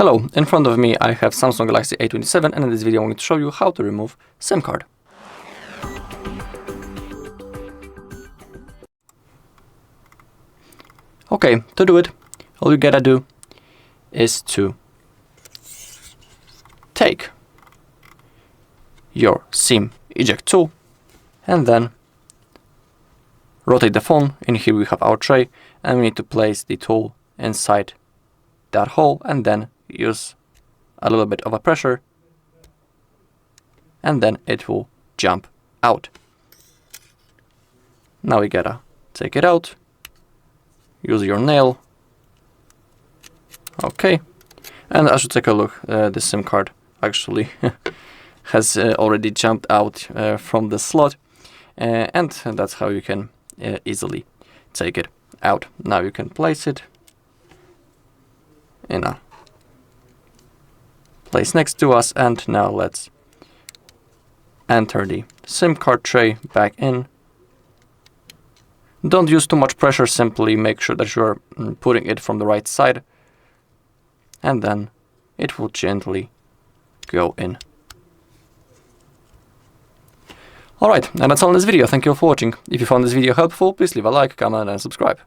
Hello, in front of me I have Samsung Galaxy A27, and in this video I'm going to show you how to remove SIM card. Okay, to do it, all you gotta do is to take your SIM eject tool and then rotate the phone. In here we have our tray, and we need to place the tool inside that hole and then use a little bit of a pressure, and then it will jump out. Now we gotta take it out, use your nail. Okay, and as you take a look, the SIM card actually has already jumped out from the slot, and that's how you can easily take it out. Now you can place it in a place next to us, and now let's enter the SIM card tray back in. Don't use too much pressure, simply make sure that you're putting it from the right side, and then it will gently go in. Alright, and that's all in this video. Thank you all for watching. If you found this video helpful, please leave a like, comment and subscribe.